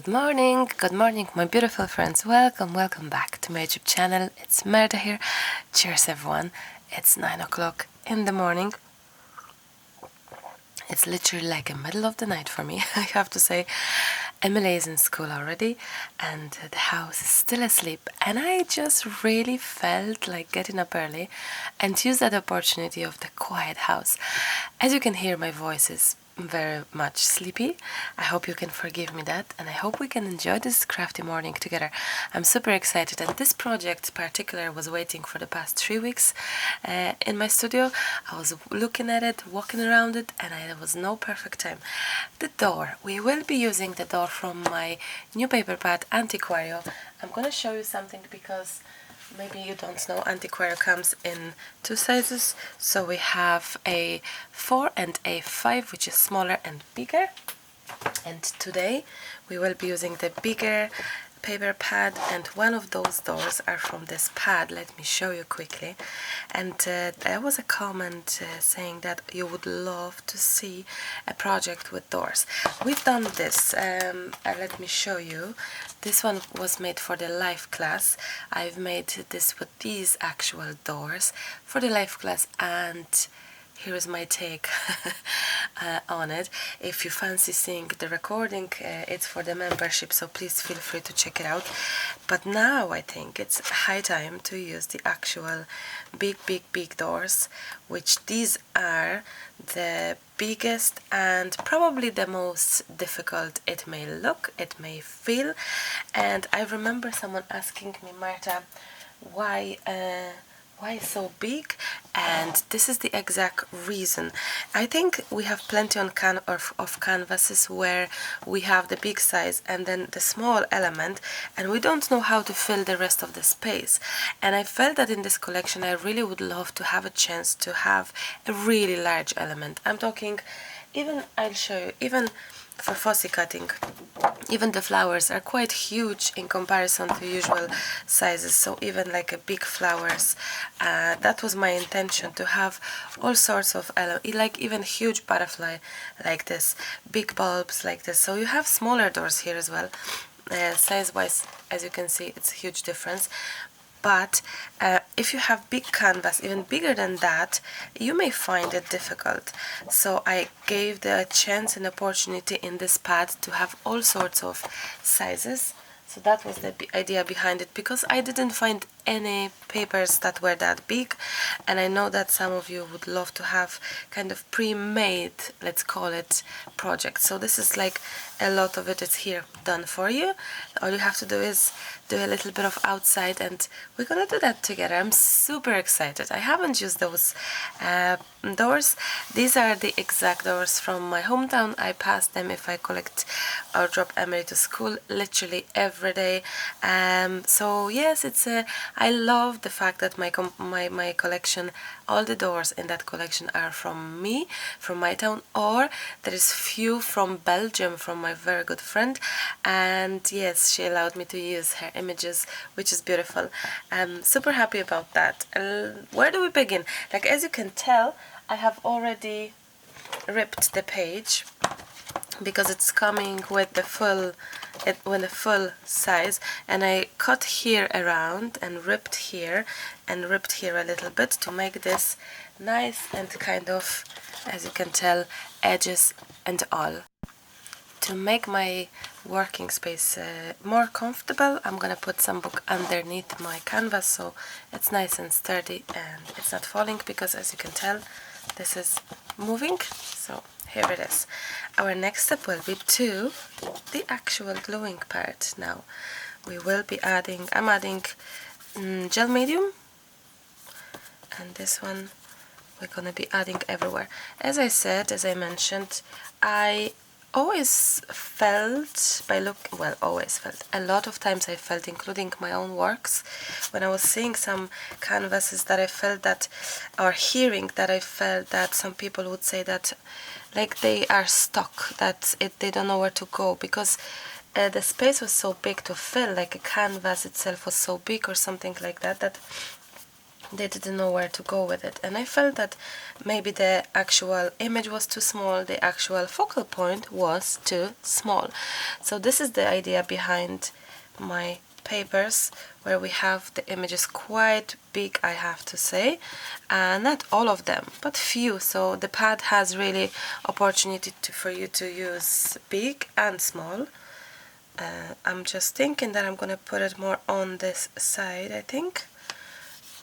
Good morning, my beautiful friends. Welcome back to my YouTube channel. It's Merda here. Cheers, everyone. It's 9 o'clock in the morning. It's literally like a middle of the night for me, I have to say. Emily is in school already, and the house is still asleep. And I just really felt like getting up early and use that opportunity of the quiet house. As you can hear, my voice is very much sleepy. I hope you can forgive me that, and I hope we can enjoy this crafty morning together. I'm super excited, and this project in particular was waiting for the past 3 weeks in my studio. I was looking at it, walking around it, and it was no perfect time. The door. We will be using the door from my new paper pad, Antiquario. I'm gonna show you something because maybe you don't know, Antiquario comes in 2 sizes. So we have a 4 and a 5, which is smaller and bigger. And today we will be using the bigger paper pad, and one of those doors are from this pad. Let me show you quickly. And there was a comment saying that you would love to see a project with doors. We've done this. Let me show you. This one was made for the life class. I've made this with these actual doors for the life class, and here is my take on it. If you fancy seeing the recording, it's for the membership, so please feel free to check it out. But now I think it's high time to use the actual big doors, which these are the biggest and probably the most difficult. It may look, it may feel. And I remember someone asking me, Marta, why so big? And this is the exact reason. I think we have plenty of canvases where we have the big size and then the small element, and we don't know how to fill the rest of the space. And I felt that in this collection I really would love to have a chance to have a really large element. I'm talking, even I'll show you, even for fussy cutting, even the flowers are quite huge in comparison to usual sizes. So even like a big flowers, that was my intention, to have all sorts of like even huge butterfly like this, big bulbs like this. So you have smaller doors here as well. Size wise, as you can see, it's a huge difference. But if you have big canvas, even bigger than that, you may find it difficult. So I gave the chance and opportunity in this pad to have all sorts of sizes. So that was the idea behind it, because I didn't find any papers that were that big, and I know that some of you would love to have kind of pre-made, let's call it, projects. So this is like a lot of it is here done for you. All you have to do is do a little bit of outside, and we're gonna do that together. I'm super excited. I haven't used those doors. These are the exact doors from my hometown. I pass them if I collect or drop Emily to school literally every day. So yes, it's a I love the fact that my collection, all the doors in that collection are from me, from my town, or there is few from Belgium, from my very good friend. And yes, she allowed me to use her images, which is beautiful. I'm super happy about that. Where do we begin? Like, as you can tell, I have already ripped the page, because it's coming with the full size, and I cut here around and ripped here a little bit to make this nice and kind of, as you can tell, edges and all. To make my working space more comfortable, I'm gonna put some book underneath my canvas so it's nice and sturdy and it's not falling, because as you can tell, this is moving. So here it is. Our next step will be to the actual gluing part. Now we will be adding, I'm adding gel medium, and this one we're gonna be adding everywhere. As I mentioned, I always felt a lot of times I felt, including my own works, when I was seeing some canvases, that I felt that, or hearing that I felt that some people would say that like they are stuck, that they don't know where to go, because the space was so big to fill, like a canvas itself was so big or something like that, that they didn't know where to go with it, and I felt that maybe the actual image was too small, the actual focal point was too small. So this is the idea behind my papers, where we have the images quite big, I have to say, not all of them, but few, so the pad has really opportunity for you to use big and small. I'm just thinking that I'm gonna put it more on this side, I think,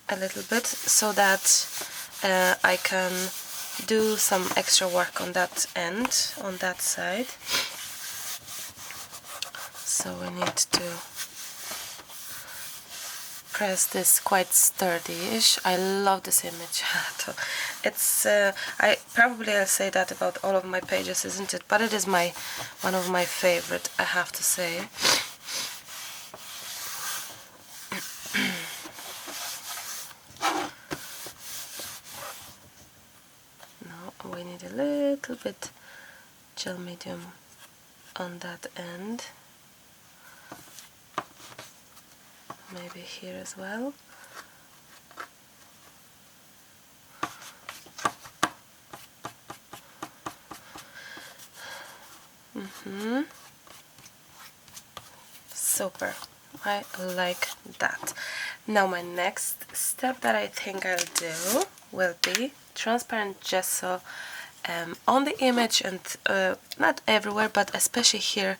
a little bit, so that I can do some extra work on that end, on that side. So we need to press this quite sturdy-ish. I love this image. It's I'll say that about all of my pages, isn't it? But it is one of my favorite, I have to say. Now we need a little bit gel medium on that end. Maybe here as well. Super. I like that. Now my next step that I think I'll do will be transparent gesso on the image, and not everywhere, but especially here,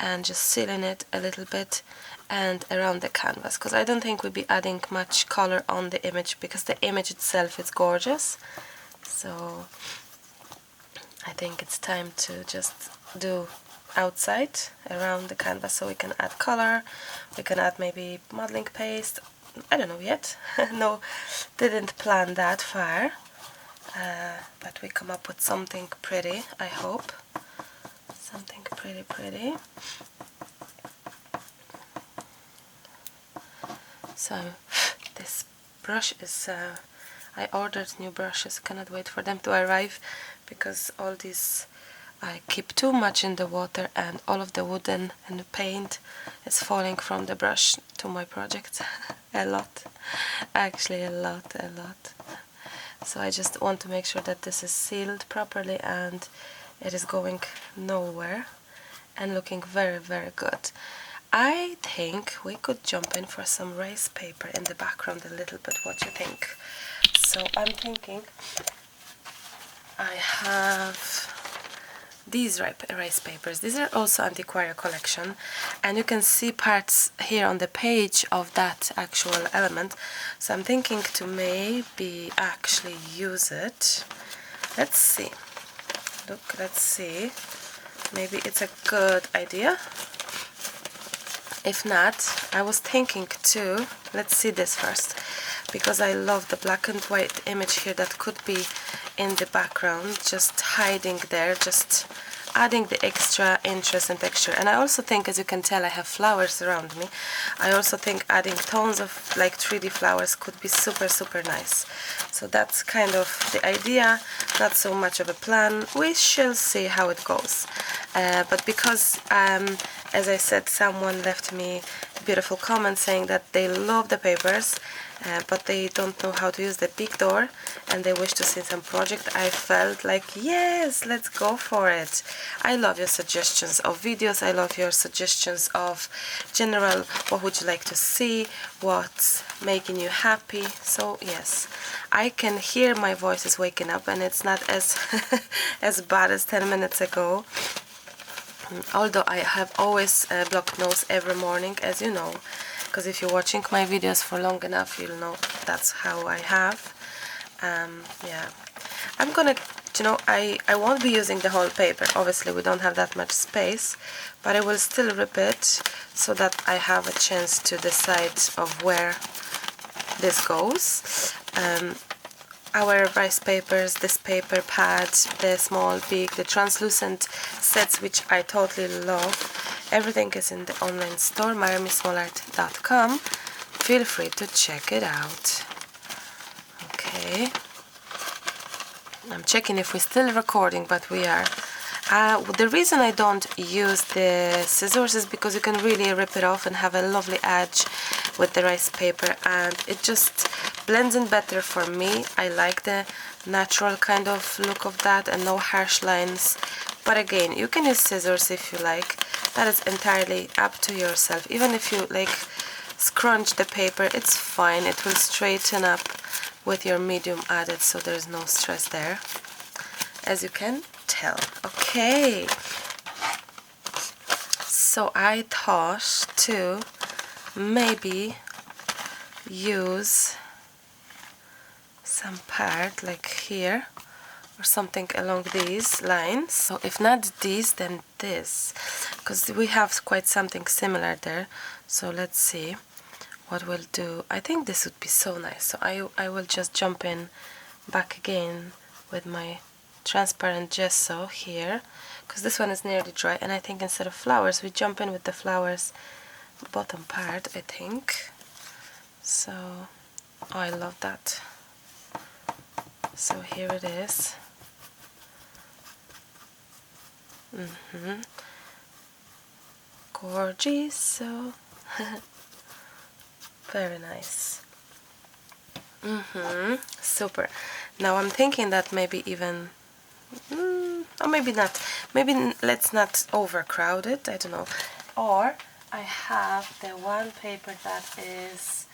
and just sealing it a little bit and around the canvas, because I don't think we'll be adding much color on the image, because the image itself is gorgeous. So I think it's time to just do outside around the canvas, so we can add color, we can add maybe modeling paste, I don't know yet. No, didn't plan that far, but we come up with something pretty, I hope. Something pretty. So this brush is, I ordered new brushes, cannot wait for them to arrive, because all these I keep too much in the water, and all of the wooden and the paint is falling from the brush to my project. A lot, actually a lot. So I just want to make sure that this is sealed properly and it is going nowhere and looking very good. I think we could jump in for some rice paper in the background a little bit. What do you think? So I'm thinking I have these rice papers. These are also Antiquaria collection, and you can see parts here on the page of that actual element. So I'm thinking to maybe actually use it. Let's see. Look, let's see. Maybe it's a good idea. If not, I was thinking too, let's see this first, because I love the black and white image here that could be in the background, just hiding there, just adding the extra interest and texture. And I also think, as you can tell, I have flowers around me. I also think adding tones of like 3D flowers could be super nice. So that's kind of the idea, not so much of a plan. We shall see how it goes. But because, as I said, someone left me a beautiful comment saying that they love the papers, but they don't know how to use the big door, and they wish to see some project, I felt like, yes, let's go for it. I love your suggestions of videos, I love your suggestions of general, what would you like to see, what's making you happy. So yes, I can hear my voice is waking up, and it's not as as bad as 10 minutes ago. Although I have always blocked nose every morning, as you know, because if you're watching my videos for long enough, you'll know that's how I have. Yeah, I'm gonna, you know, I won't be using the whole paper. Obviously, we don't have that much space, but I will still rip it so that I have a chance to decide of where this goes. Our rice papers, this paper pad, the small, big, the translucent sets, which I totally love. Everything is in the online store, maremismallart.com. Feel free to check it out. Okay. I'm checking if we're still recording, but we are. The reason I don't use the scissors is because you can really rip it off and have a lovely edge with the rice paper, and it just blends in better for me. I like the natural kind of look of that and no harsh lines. But again, you can use scissors if you like. That is entirely up to yourself. Even if you like scrunch the paper, it's fine. It will straighten up with your medium added, so there's no stress there, as you can tell. Okay, so I thought to maybe use some part like here or something along these lines. So if not these, then this, because we have quite something similar there. So let's see what we'll do. I think this would be so nice. So I will just jump in back again with my transparent gesso here, because this one is nearly dry, and I think instead of flowers we jump in with the flowers bottom part, I think. So oh, I love that. So here it is. Gorgeous. So very nice. Super. Now I'm thinking that maybe even or maybe not, maybe let's not overcrowd it, I don't know. Or I have the one paper that is,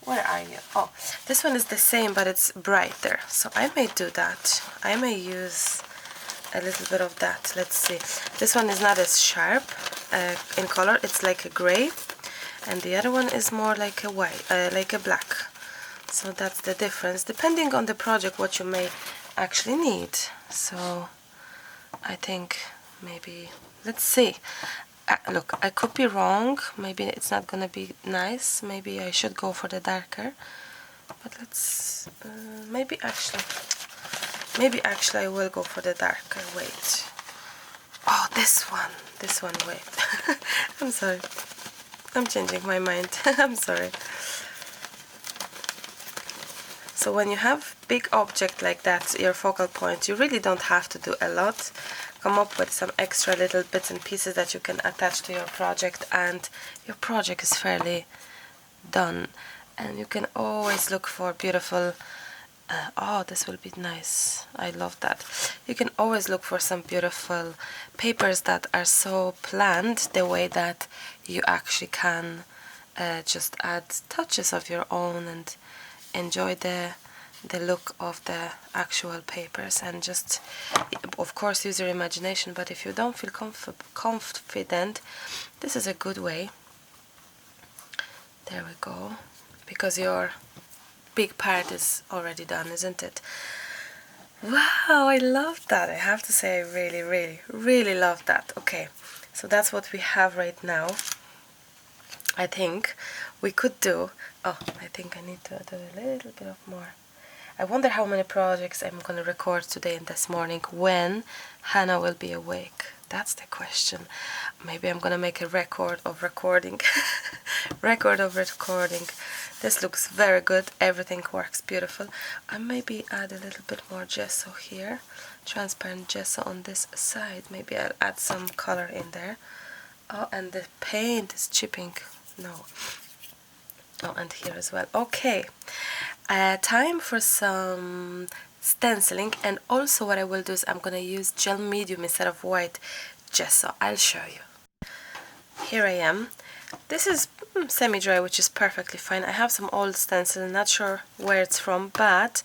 where are you? Oh, this one is the same but it's brighter, so I may do that. I may use a little bit of that. Let's see. This one is not as sharp in color, it's like a gray, and the other one is more like a white, like a black. So that's the difference, depending on the project, what you may actually need. So I think maybe, let's see. Look, I could be wrong. Maybe it's not gonna be nice. Maybe I should go for the darker. But let's maybe actually I will go for the darker. Wait. Oh, this one. Wait. I'm sorry. I'm changing my mind. I'm sorry. So when you have big object like that, your focal point, you really don't have to do a lot. Come up with some extra little bits and pieces that you can attach to your project, and your project is fairly done. And you can always look for beautiful, oh, this will be nice. I love that. You can always look for some beautiful papers that are so planned the way that you actually can just add touches of your own and enjoy the look of the actual papers, and just of course use your imagination. But if you don't feel confident, this is a good way. There we go, because your big part is already done, isn't it? Wow, I love that. I have to say, I really love that. Okay, so that's what we have right now. I think we could do, oh, I think I need to do a little bit of more. I wonder how many projects I'm going to record today and this morning when Hannah will be awake. That's the question. Maybe I'm going to make a record of recording. This looks very good. Everything works beautiful. I maybe add a little bit more gesso here. Transparent gesso on this side. Maybe I'll add some color in there. Oh, and the paint is chipping. No. Oh, and here as well. Okay. Time for some stenciling, and also what I will do is I'm gonna use gel medium instead of white gesso. I'll show you. Here I am. This is semi-dry, which is perfectly fine. I have some old stencil, not sure where it's from, but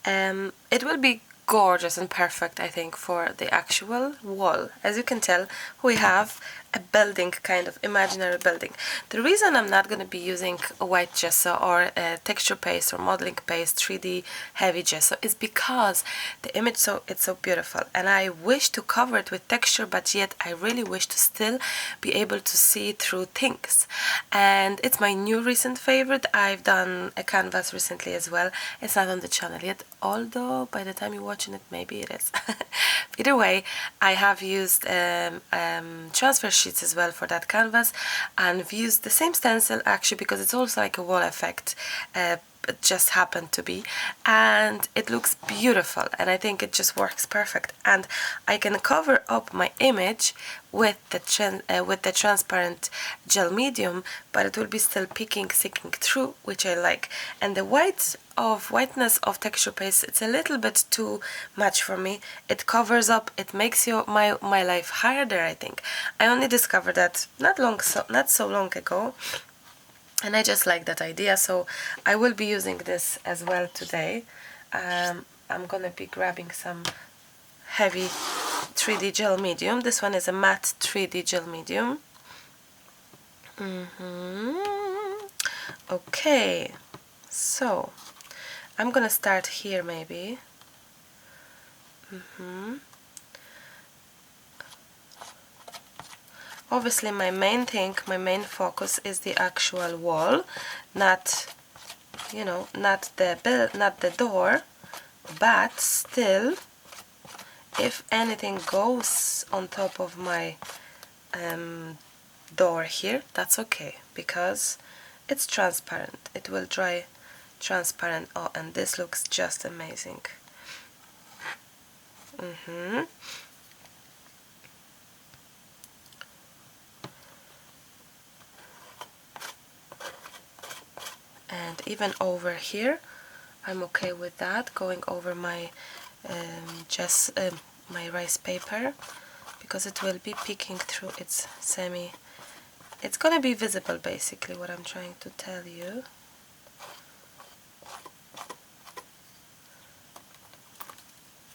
it will be gorgeous and perfect, I think, for the actual wall. As you can tell, we have a building, kind of imaginary building. The reason I'm not going to be using a white gesso or a texture paste or modeling paste, 3D heavy gesso, is because the image it's so beautiful, and I wish to cover it with texture, but yet I really wish to still be able to see through things. And it's my new recent favorite. I've done a canvas recently as well. It's not on the channel yet, although by the time you're watching it, maybe it is. Either way, I have used transfer sheets as well for that canvas, and I've used the same stencil actually, because it's also like a wall effect it just happened to be, and it looks beautiful, and I think it just works perfect. And I can cover up my image with the transparent gel medium, but it will be still peeking, sticking through, which I like. And the whiteness of texture paste, it's a little bit too much for me. It covers up, it makes my life harder, I think. I only discovered that not so long ago, and I just like that idea, so I will be using this as well today. I'm gonna be grabbing some heavy 3D gel medium. This one is a matte 3D gel medium. Okay, so I'm gonna start here maybe. Obviously my main focus is the actual wall, not, you know, not the door, but still, if anything goes on top of my door here, that's okay, because it's transparent. It will dry transparent. Oh, and this looks just amazing. And even over here, I'm okay with that, going over my my rice paper, because it will be peeking through. It's gonna be visible, basically, what I'm trying to tell you.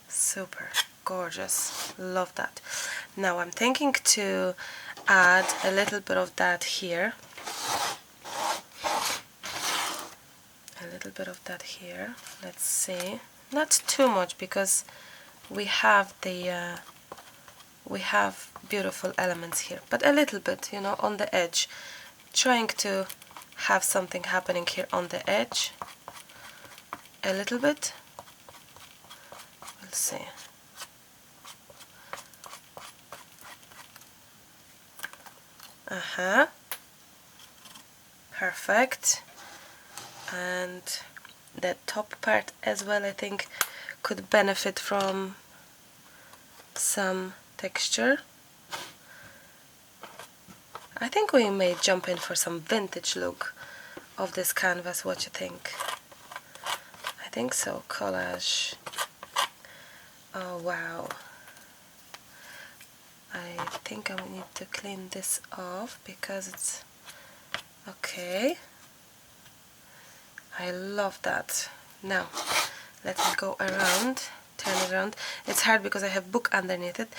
Super gorgeous, love that. Now I'm thinking to add a little bit of that here. Let's see, not too much, because we have beautiful elements here, but a little bit, you know, on the edge, trying to have something happening here on the edge, a little bit. We'll see. Perfect. And the top part as well, I think, could benefit from some texture. I think we may jump in for some vintage look of this canvas. What you think? I think so. Collage. Oh wow. I think I need to clean this off because it's okay. I love that. Now let me go around, turn it around. It's hard because I have book underneath it.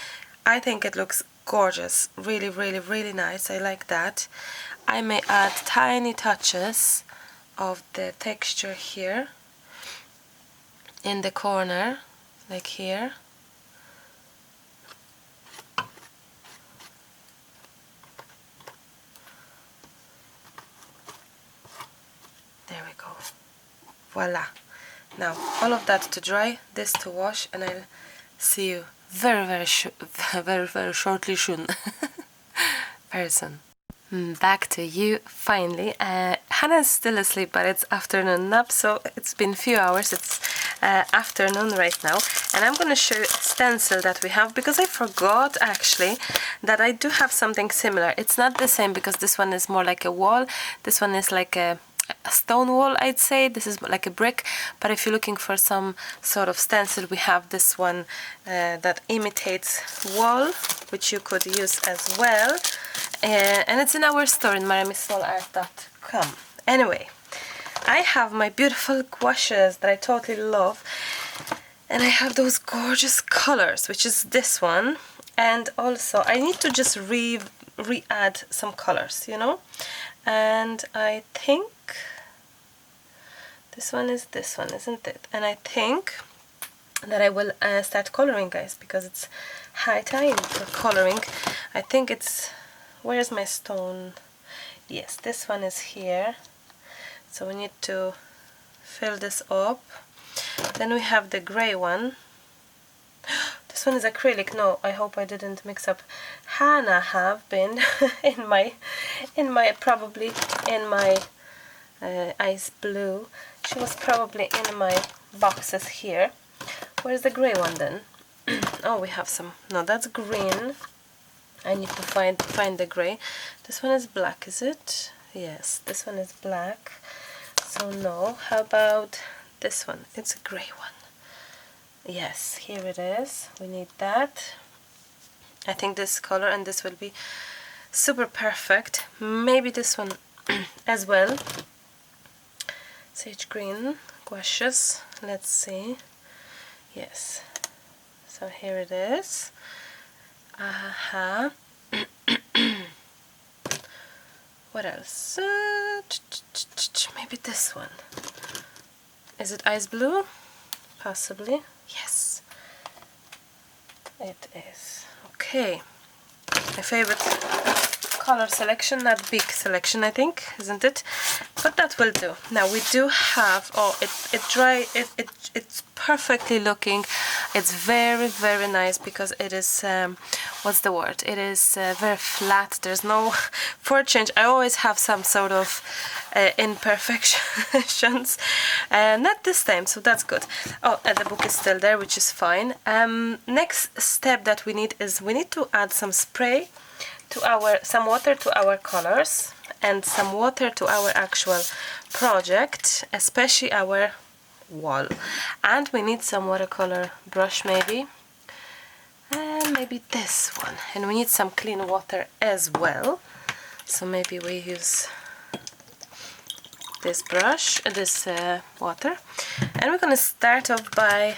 I think it looks gorgeous, really, really, really nice. I like that. I may add tiny touches of the texture here in the corner, like here. There we go. Voila. Now all of that to dry, this to wash, and I'll see you very, very shortly soon. Very soon. Back to you, finally. Hannah's still asleep, but it's afternoon nap, so it's been a few hours. It's afternoon right now, and I'm gonna show you a stencil that we have, because I forgot actually that I do have something similar. It's not the same because this one is more like a wall, this one is like a stone wall, I'd say. This is like a brick, but if you're looking for some sort of stencil, we have this one that imitates wall, which you could use as well, and it's in our store in maremismallart.com. Anyway, I have my beautiful gouaches that I totally love, and I have those gorgeous colors, which is this one, and also I need to just re-add some colors, you know, and I think this one is this one, isn't it? And I think that I will start coloring, guys, because it's high time for coloring. I think it's, where's my stone? Yes, this one is here, so we need to fill this up. Then we have the gray one. This one is acrylic. No, I hope I didn't mix up. Hannah have been probably in my ice blue. She was probably in my boxes here. Where's the gray one then? Oh, we have some. No, that's green. I need to find the gray. This one is black, is it? Yes, this one is black. So no. How about this one? It's a gray one. Yes, here it is. We need that. I think this color and this will be super perfect. Maybe this one as well. Sage green, gouaches. Let's see. Yes. So here it is. Aha. What else? Maybe this one. Is it ice blue? Possibly. Yes. It is. Okay. My favorite color selection, not big selection, I think, isn't it? But that will do. Now we do have, oh, it's perfectly looking. It's very, very nice because it is, what's the word? It is very flat. There's no, for a change, I always have some sort of imperfections. Not this time, so that's good. Oh, and the book is still there, which is fine. Next step that we need is we need to add some spray to some water to our colors and some water to our actual project, especially our wall. And we need some watercolor brush maybe, and maybe this one, and we need some clean water as well. So maybe we use this brush, this water, and we're gonna start off by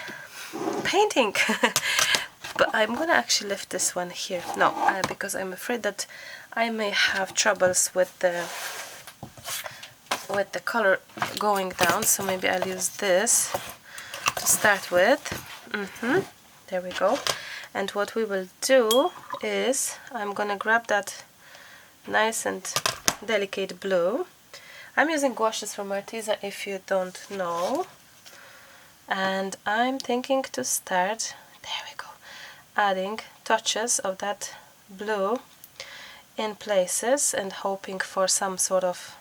painting. But I'm gonna actually lift this one here. No, because I'm afraid that I may have troubles with the color going down. So maybe I'll use this to start with. There we go. And what we will do is I'm gonna grab that nice and delicate blue. I'm using gouaches from Arteza, if you don't know. And I'm thinking to start, there we go, adding touches of that blue in places and hoping for some sort of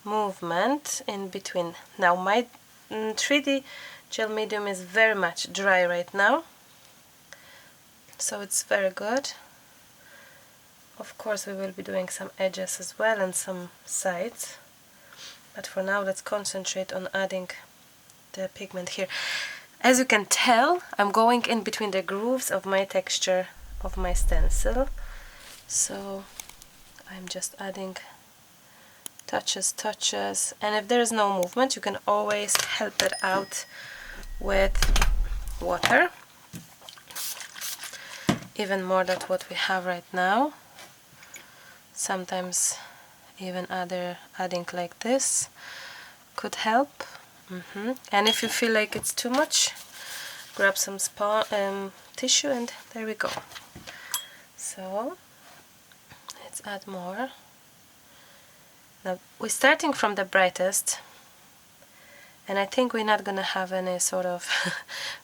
movement in between. Now my 3D gel medium is very much dry right now, so it's very good. Of course we will be doing some edges as well and some sides, but for now let's concentrate on adding the pigment here. As you can tell, I'm going in between the grooves of my texture of my stencil, so I'm just adding touches, and if there is no movement you can always help it out with water, even more than what we have right now. Sometimes even adding like this could help. And if you feel like it's too much, grab some tissue and there we go. So let's add more. Now we're starting from the brightest, and I think we're not gonna have any sort of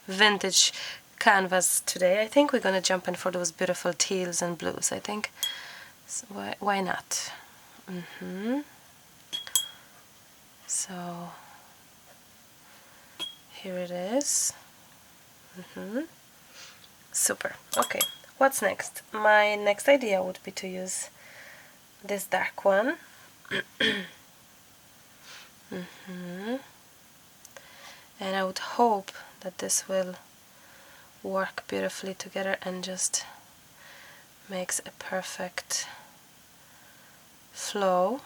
vintage canvas today. I think we're gonna jump in for those beautiful teals and blues, I think. So why not? So here it is. Super. Okay, what's next? My next idea would be to use this dark one. And I would hope that this will work beautifully together and just makes a perfect flow.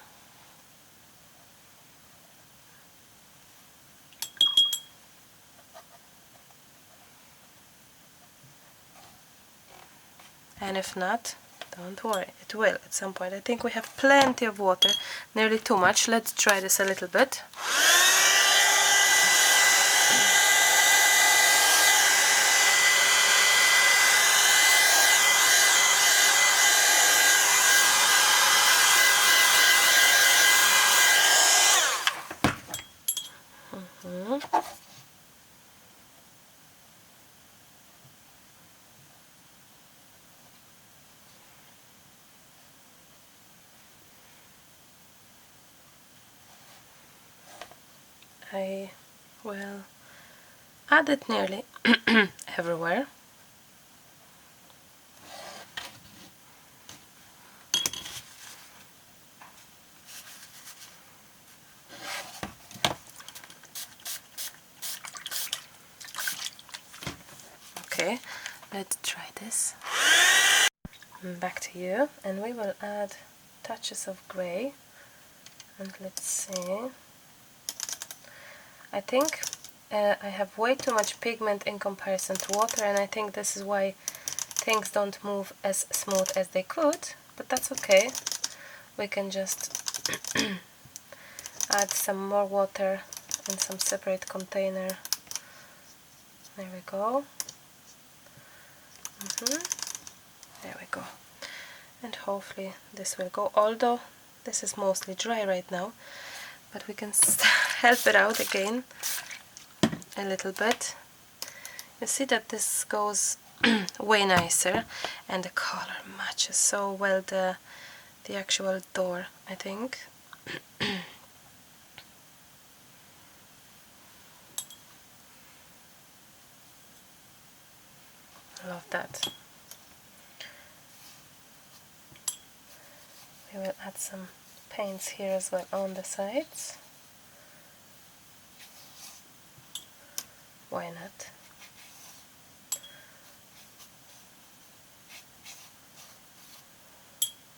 And if not, don't worry, it will at some point. I think we have plenty of water, nearly too much. Let's try this a little bit. I will add it nearly everywhere. Okay, let's try this. Back to you, and we will add touches of grey. And let's see. I think I have way too much pigment in comparison to water, and I think this is why things don't move as smooth as they could, but that's okay. We can just add some more water in some separate container. There we go. There we go. And hopefully this will go, although this is mostly dry right now, but we can help it out again a little bit. You see that this goes way nicer, and the color matches so well the actual door, I think. Love that. We will add some paints here as well on the sides. Why not?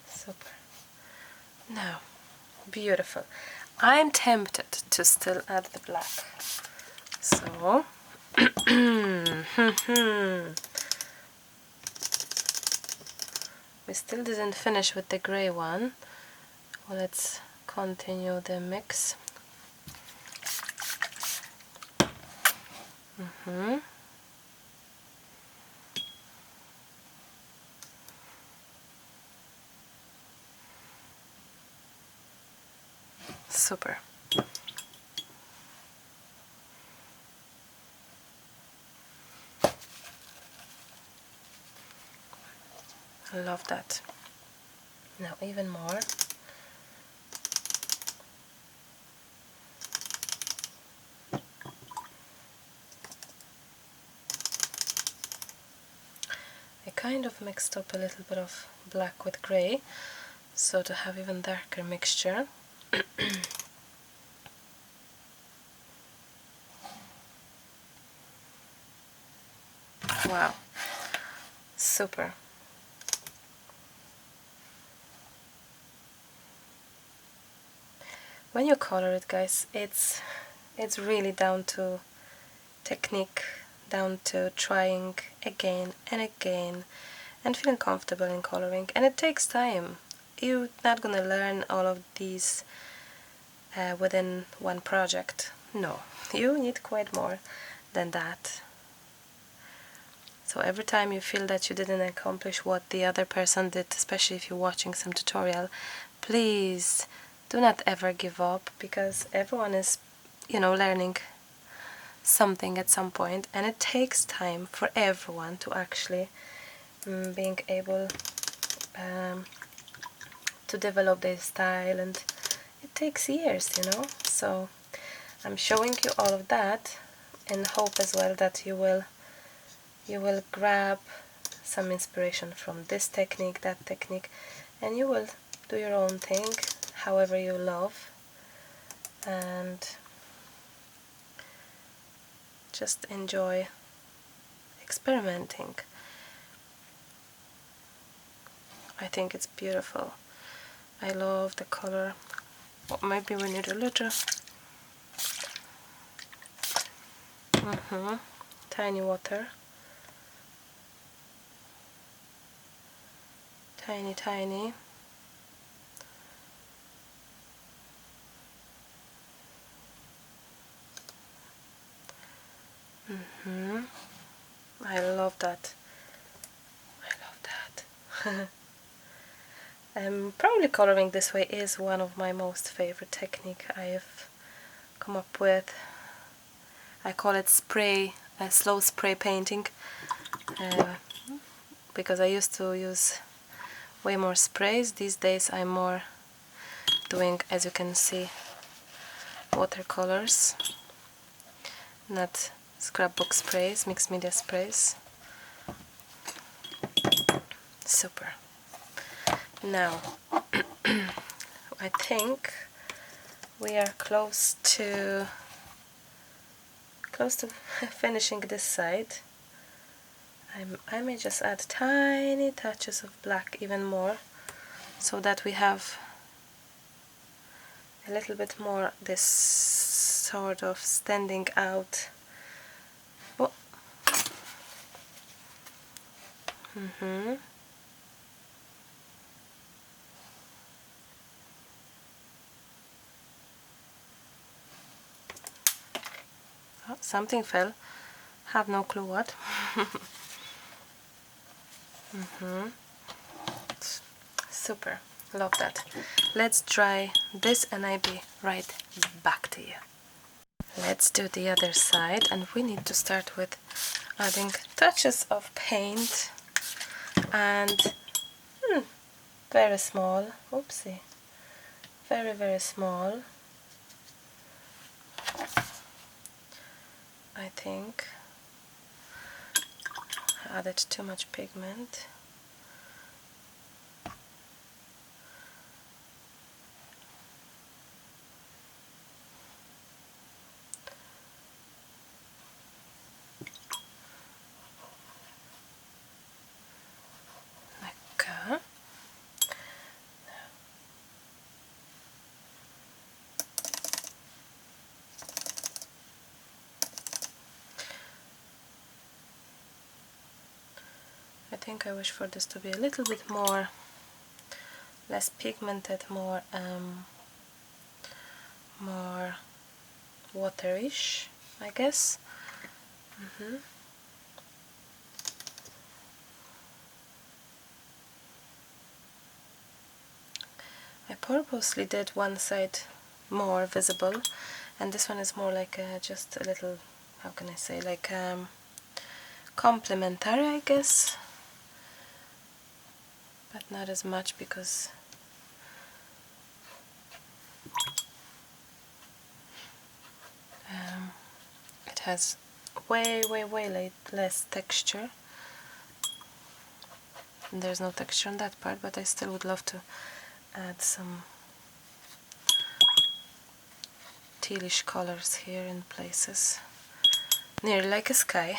Super. Now, beautiful. I'm tempted to still add the black. So, we still didn't finish with the grey one. Well, let's continue the mix. Super. I love that. Now even more. I kind of mixed up a little bit of black with grey, so to have even darker mixture. Wow, super. When you color it, guys, it's really down to technique, down to trying again and again and feeling comfortable in coloring, and it takes time. You're not gonna learn all of these within one project. No, you need quite more than that. So every time you feel that you didn't accomplish what the other person did, especially if you're watching some tutorial, please do not ever give up, because everyone is, learning something at some point, and it takes time for everyone to actually being able to develop their style, and it takes years, So I'm showing you all of that in hope as well that you will grab some inspiration from this technique, that technique, and you will do your own thing however you love, and just enjoy experimenting. I think it's beautiful. I love the color. Oh, maybe we need a little tiny water. Tiny. I love that. Probably coloring this way is one of my most favorite technique I have come up with. I call it slow spray painting, because I used to use way more sprays. These days I'm more doing, as you can see, watercolors. not scrapbook sprays, mixed media sprays. Super. Now, I think we are close to finishing this side. I may just add tiny touches of black even more, so that we have a little bit more this sort of standing out. Oh. Oh, something fell. Have no clue what. Super. Love that. Let's try this and I'll be right back to you. Let's do the other side, and we need to start with adding touches of paint and very small, oopsie, very small, I think. I added too much pigment. Okay. I think I wish for this to be a little bit more, less pigmented, more waterish, I guess. I purposely did one side more visible, and this one is more like just a little, how can I say, like complementary, I guess, but not as much because it has way less texture. And there's no texture on that part, but I still would love to add some tealish colors here in places, nearly like a sky.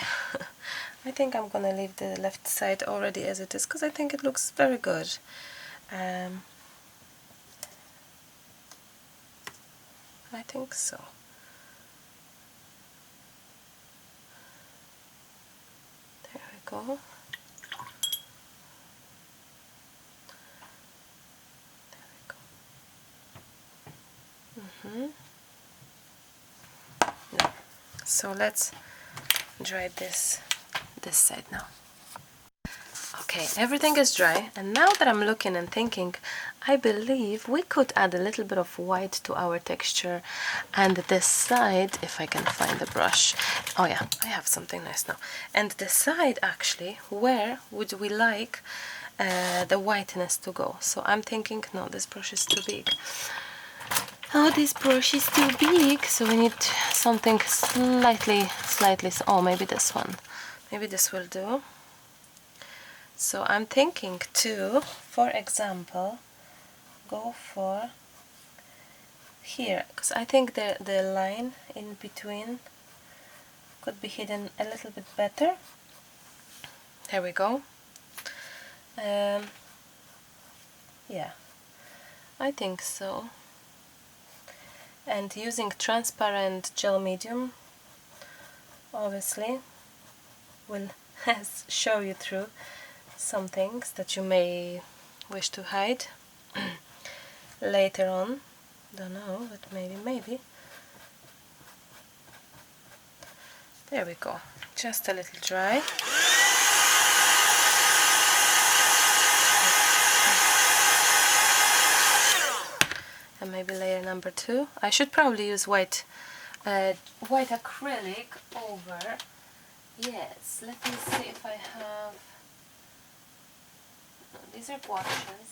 I think I'm gonna leave the left side already as it is, because I think it looks very good. I think so. There we go. No. So let's dry this side now. Okay, everything is dry, and now that I'm looking and thinking, I believe we could add a little bit of white to our texture. And this side, if I can find the brush, oh yeah, I have something nice now. And the side actually, where would we like the whiteness to go? So I'm thinking, no, this brush is too big. Oh, this brush is too big, so we need something slightly, oh, maybe this one. Maybe this will do. So I'm thinking to, for example, go for here, because I think the line in between could be hidden a little bit better. There we go. Yeah, I think so. And using transparent gel medium, obviously, will show you through some things that you may wish to hide later on. Don't know, but maybe. There we go. Just a little dry. And maybe layer number 2. I should probably use white acrylic over. Yes, let me see if I have. No, these are gouaches.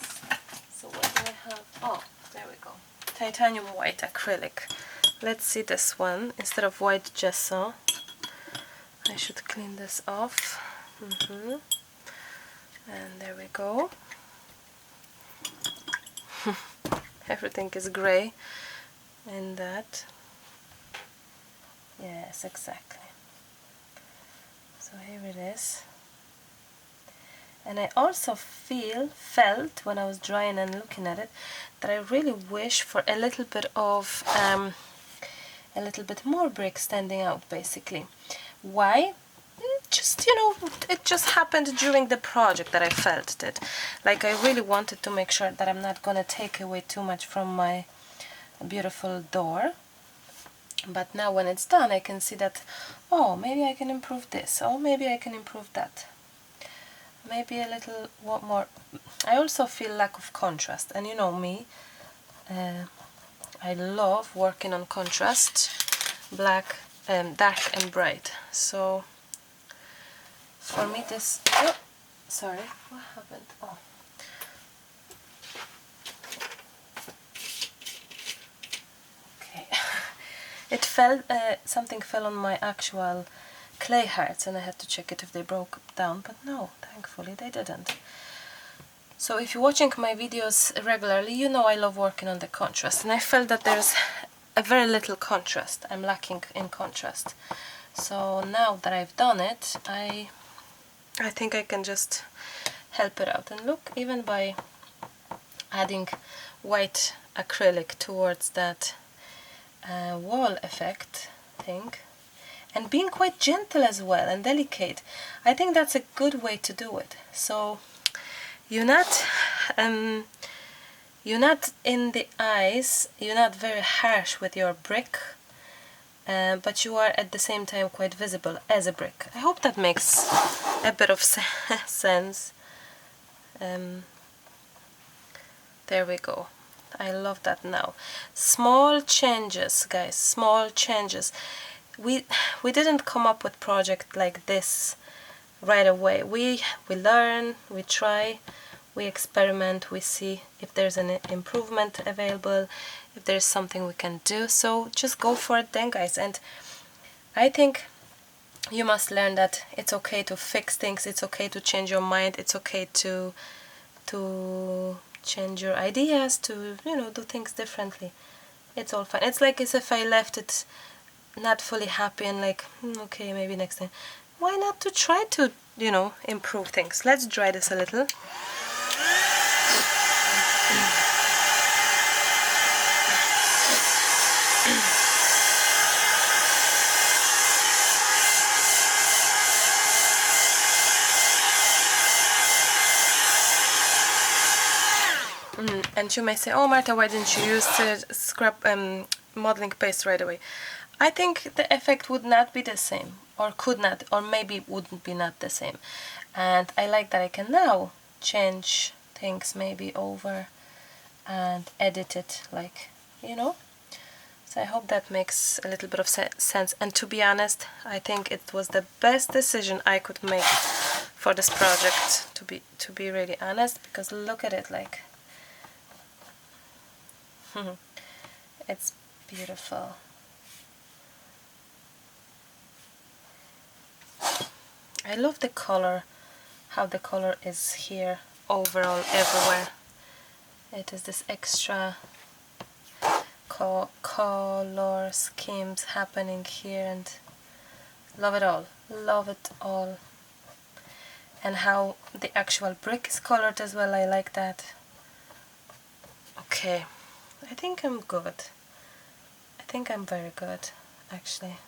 So what do I have? Oh, there we go. Titanium white acrylic. Let's see this one. Instead of white gesso, I should clean this off. And there we go. Everything is gray in that. Yes, exactly. So here it is. And I also felt when I was drawing and looking at it that I really wish for a little bit of a little bit more brick standing out, basically. Why? Just, you know, it just happened during the project that I felt it. Like, I really wanted to make sure that I'm not gonna take away too much from my beautiful door. But now when it's done, I can see that, oh, maybe I can improve this, or maybe I can improve that. Maybe a little more. I also feel lack of contrast, and you know me, I love working on contrast, black, dark and bright. So for me this, oh, sorry, what happened? Oh. Okay. It fell, something fell on my actual clay hearts, and I had to check it if they broke down, but no, thankfully they didn't. So if you're watching my videos regularly, you know I love working on the contrast, and I felt that there's a very little contrast. I'm lacking in contrast. So now that I've done it, I think I can just help it out. And look, even by adding white acrylic towards that wall effect thing, and being quite gentle as well and delicate, I think that's a good way to do it. So you're not in the eyes, you're not very harsh with your brick, but you are at the same time quite visible as a brick. I hope that makes a bit of sense. There we go. I love that now. Small changes, guys, small changes. We didn't come up with project like this right away. We learn, we try, we experiment, we see if there's an improvement available, if there's something we can do. So just go for it then, guys. And I think you must learn that it's okay to fix things, it's okay to change your mind, it's okay to change your ideas, to, you know, do things differently. It's all fine. It's like as if I left it not fully happy and like, okay, maybe next time. Why not to try to, you know, improve things? Let's dry this a little. And you may say, oh Marta, why didn't you use the scrap modeling paste right away? I think the effect would not be the same, or could not, or maybe wouldn't be not the same. And I like that I can now change things maybe over and edit it, like, you know. So I hope that makes a little bit of sense. And to be honest, I think it was the best decision I could make for this project, to be really honest, because look at it, like, it's beautiful. I love the color, how the color is here overall everywhere. It is this extra color schemes happening here, and love it all, love it all. And how the actual brick is colored as well, I like that. Okay, I think I'm good. I think I'm very good, actually.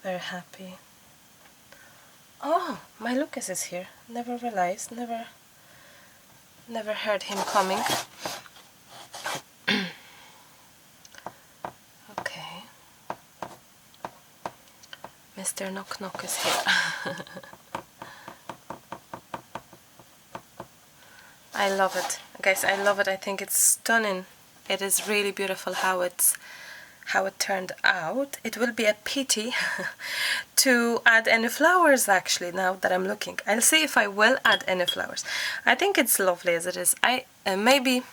Very happy. Oh, my Lucas is here. Never realized, never heard him coming. Okay. Mr. Knock Knock is here. I love it. Guys, I love it. I think it's stunning. It is really beautiful how it turned out. It will be a pity to add any flowers, actually, now that I'm looking. I'll see if I will add any flowers. I think it's lovely as it is. Maybe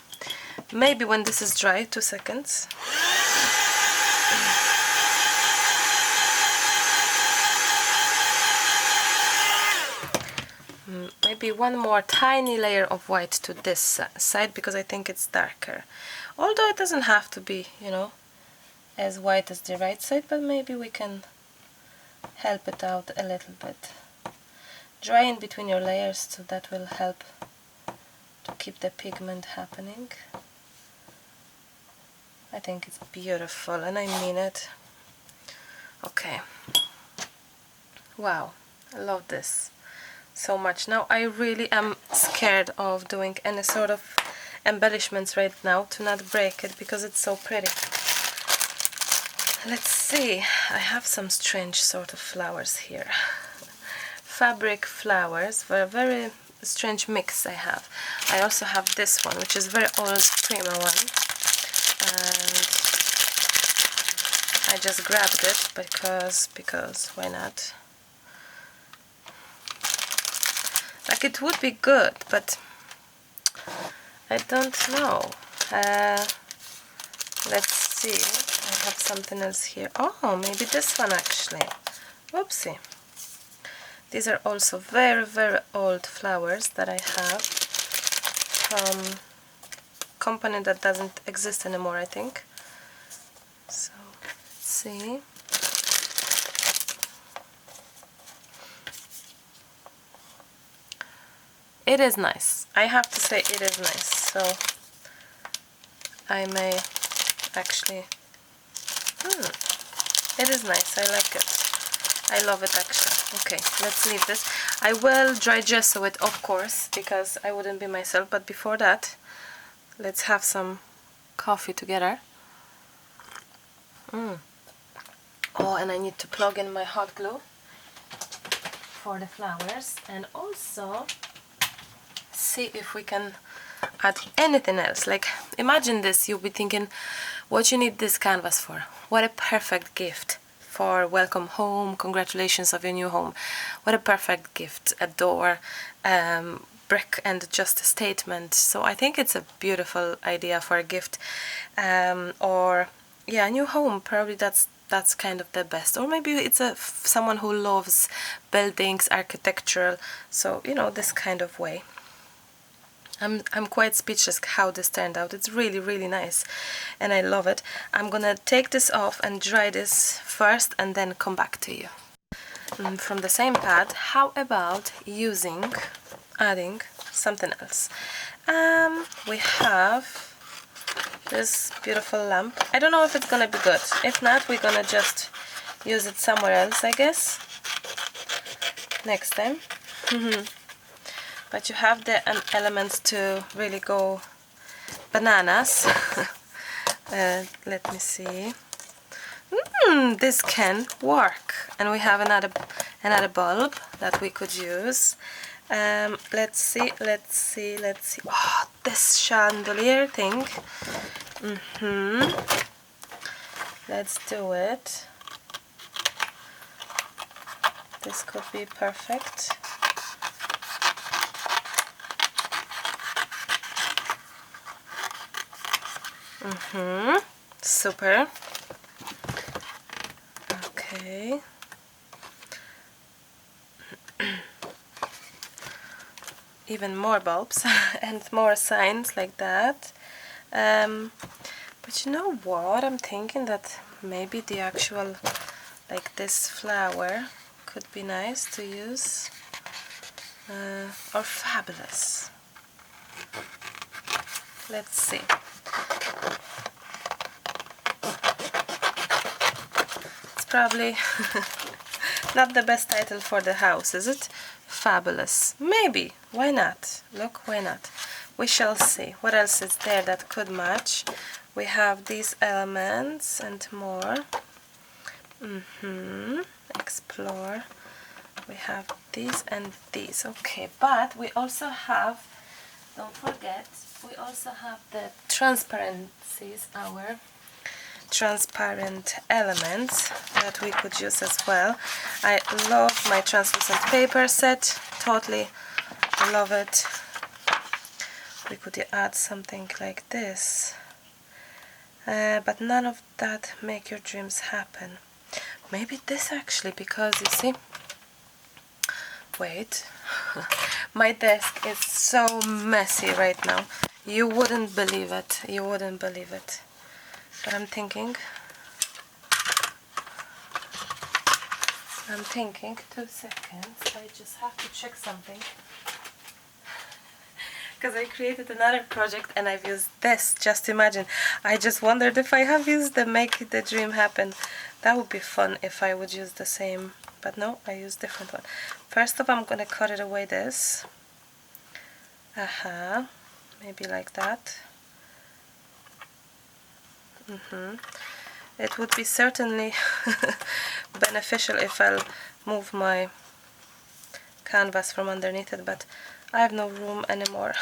when this is dry, 2 seconds. maybe one more tiny layer of white to this side because I think it's darker. Although it doesn't have to be, you know, as white as the right side, but maybe we can help it out a little bit. Dry in between your layers, so that will help to keep the pigment happening. I think it's beautiful, and I mean it. Okay. Wow, I love this so much. Now I really am scared of doing any sort of embellishments right now to not break it because it's so pretty. Let's see, I have some strange sort of flowers here. Fabric flowers, a very strange mix I have. I also have this one, which is very old Prima one, and I just grabbed it because why not? Like, it would be good, but I don't know. Let's see, I have something else here. Oh, maybe this one actually. Whoopsie. These are also very, very old flowers that I have from a company that doesn't exist anymore, I think. So, let's see. It is nice. I have to say it is nice. So, I may actually... it is nice. I like it. I love it actually. Okay, let's leave this. I will dry gesso it, of course, because I wouldn't be myself, but before that, let's have some coffee together. Oh, and I need to plug in my hot glue for the flowers, and also see if we can add anything else. Like, imagine this, you'll be thinking, what you need this canvas for? What a perfect gift for welcome home, congratulations of your new home. What a perfect gift, a door, brick, and just a statement. So I think it's a beautiful idea for a gift, or yeah, a new home. Probably that's kind of the best. Or maybe it's someone who loves buildings, architectural, so you know, this kind of way. I'm quite speechless how this turned out. It's really, really nice, and I love it. I'm gonna take this off and dry this first and then come back to you. From the same pad, how about adding something else? We have this beautiful lamp. I don't know if it's gonna be good. If not, we're gonna just use it somewhere else, I guess, next time. But you have the elements to really go bananas. Let me see. This can work, and we have another bulb that we could use. Let's see. Oh, this chandelier thing. Let's do it. This could be perfect. Super. Okay. Even more bulbs and more signs like that. But you know what? I'm thinking that maybe the actual, like this flower could be nice to use, or fabulous. Let's see. It's probably not the best title for the house, is it? Fabulous. Maybe. Why not? Look, why not? We shall see. What else is there that could match? We have these elements and more. Explore. We have these and these. Okay, but we also have, don't forget, we also have the transparencies, our transparent elements that we could use as well. I love my translucent paper set, totally love it. We could add something like this, but none of that make your dreams happen. Maybe this actually, because you see, wait, My desk is so messy right now. You wouldn't believe it. You wouldn't believe it. But I'm thinking, 2 seconds. I just have to check something. Because I created another project and I've used this. Just imagine. I just wondered if I have used the Make the Dream Happen. That would be fun if I would use the same. But no, I used different one. First off, I'm going to cut it away this. Maybe like that. It would be certainly beneficial if I'll move my canvas from underneath it, but I have no room anymore.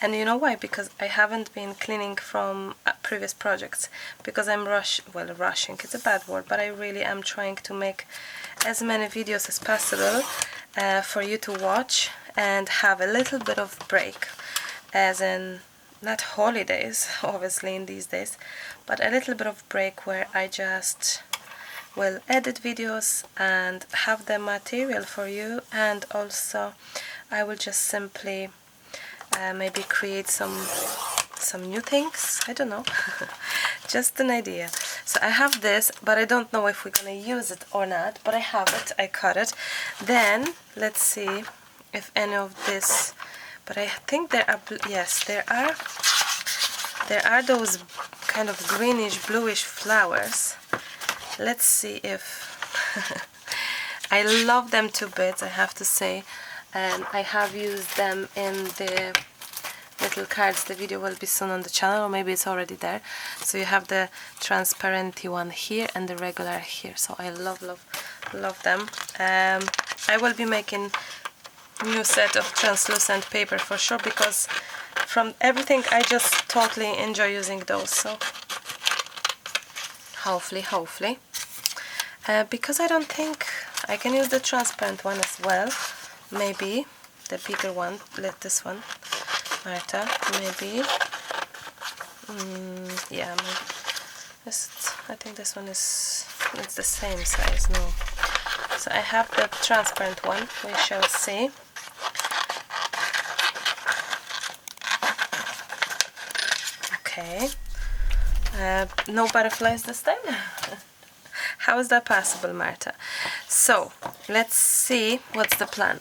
And you know why? Because I haven't been cleaning from previous projects, because I'm rushing, it's a bad word, but I really am trying to make as many videos as possible for you to watch and have a little bit of break, as in not holidays obviously in these days, but a little bit of break where I just will edit videos and have the material for you, and also I will just simply maybe create some new things. I don't know. Just an idea. So I have this, but I don't know if we're gonna use it or not, but I have it. I cut it. Then let's see if any of this, but I think there are, yes, there are those kind of greenish bluish flowers. Let's see if I love them to bits, I have to say, and I have used them in the little cards. The video will be soon on the channel, or maybe it's already there. So you have the transparenty one here and the regular here. So I love them. I will be making new set of translucent paper for sure, because from everything I just totally enjoy using those. So hopefully because I don't think I can use the transparent one as well. Maybe the bigger one, let this one, Marta, maybe. Yeah, maybe. I think this one is, it's the same size. No, so I have the transparent one. We shall see. Okay, no butterflies this time. How is that possible, Marta? So let's see what's the plan.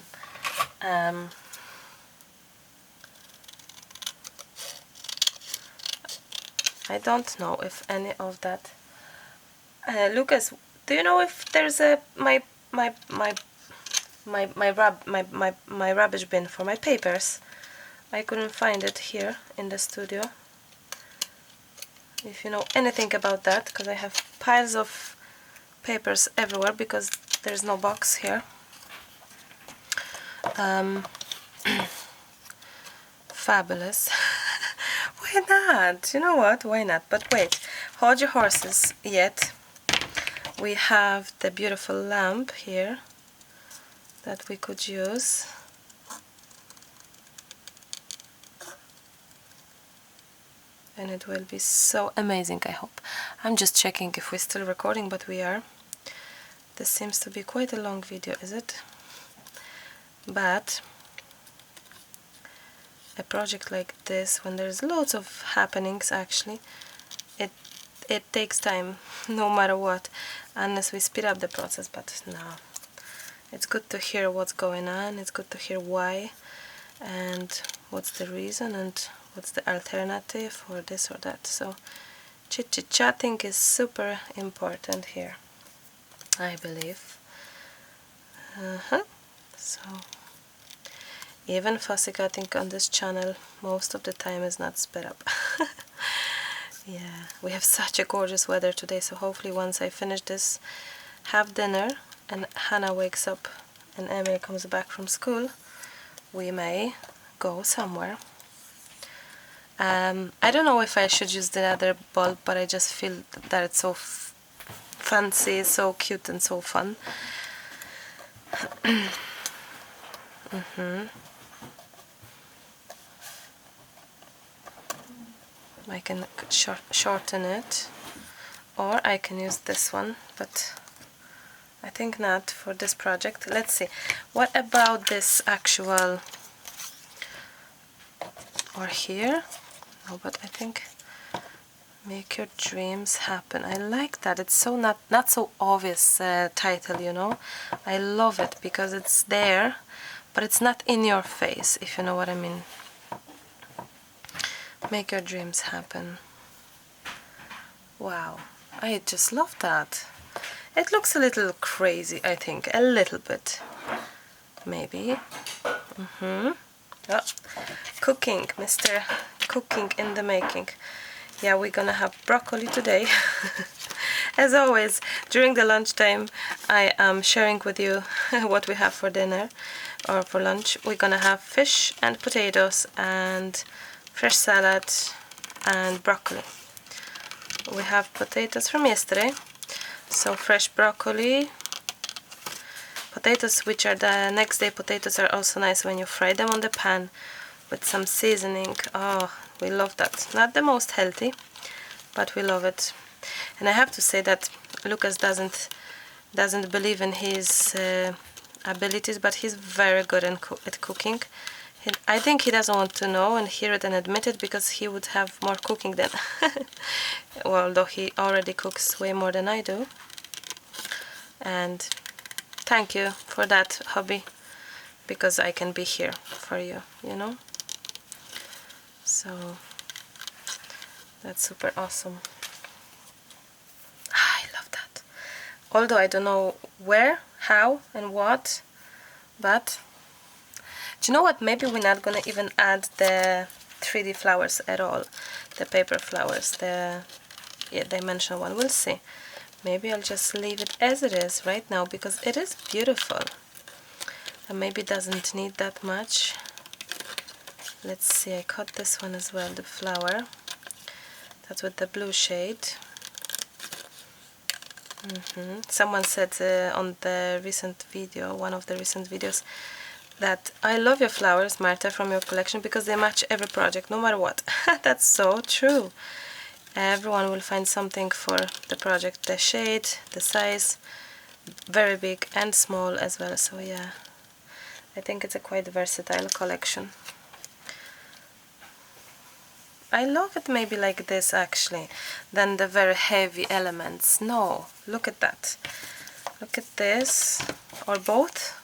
I don't know if any of that. Lucas, do you know if there's a my rubbish bin for my papers? I couldn't find it here in the studio. If you know anything about that, because I have piles of papers everywhere because there's no box here. Fabulous. Why not? You know what? Why not? But wait, hold your horses yet. We have the beautiful lamp here that we could use. And it will be so amazing, I hope. I'm just checking if we're still recording, but we are. This seems to be quite a long video, is it? But a project like this, when there's lots of happenings, actually, it takes time, no matter what, unless we speed up the process. But no, it's good to hear what's going on, it's good to hear why, and what's the reason, and what's the alternative for this or that. So chit-chatting is super important here, I believe. So even fussy cutting on this channel most of the time is not sped up. Yeah, we have such a gorgeous weather today, so hopefully once I finish this, have dinner, and Hannah wakes up and Emily comes back from school, we may go somewhere. I don't know if I should use the other bulb, but I just feel that it's so fancy, so cute and so fun. I can shorten it, or I can use this one, but I think not for this project. Let's see. What about this actual, or here? No, but I think make your dreams happen. I like that. It's so not so obvious title, you know. I love it because it's there, but it's not in your face, if you know what I mean. Make your dreams happen. Wow, I just love that. It looks a little crazy, I think, a little bit, maybe. Oh, cooking, Mr. Cooking in the making. Yeah, we're gonna have broccoli today. As always, during the lunchtime, I am sharing with you what we have for dinner or for lunch. We're gonna have fish and potatoes and fresh salad and broccoli. We have potatoes from yesterday, so fresh broccoli. Potatoes, which are the next day potatoes, are also nice when you fry them on the pan with some seasoning. Oh, we love that. Not the most healthy, but we love it. And I have to say that Lucas doesn't believe in his abilities, but he's very good at cooking. I think he doesn't want to know and hear it and admit it, because he would have more cooking than well, although he already cooks way more than I do. And thank you for that hobby, because I can be here for you, you know. So that's super awesome. I love that. Although I don't know where, how and what, but do you know what? Maybe we're not gonna even add the 3D flowers at all, the paper flowers, the dimensional one. We'll see. Maybe I'll just leave it as it is right now, because it is beautiful and maybe doesn't need that much. Let's see, I cut this one as well, the flower. That's with the blue shade. Someone said on the recent video, one of the recent videos, that I love your flowers, Marta, from your collection, because they match every project, no matter what. That's so true. Everyone will find something for the project, the shade, the size, very big and small as well. So yeah, I think it's a quite versatile collection. I love it maybe like this actually, than the very heavy elements. No, look at that. Look at this, or both.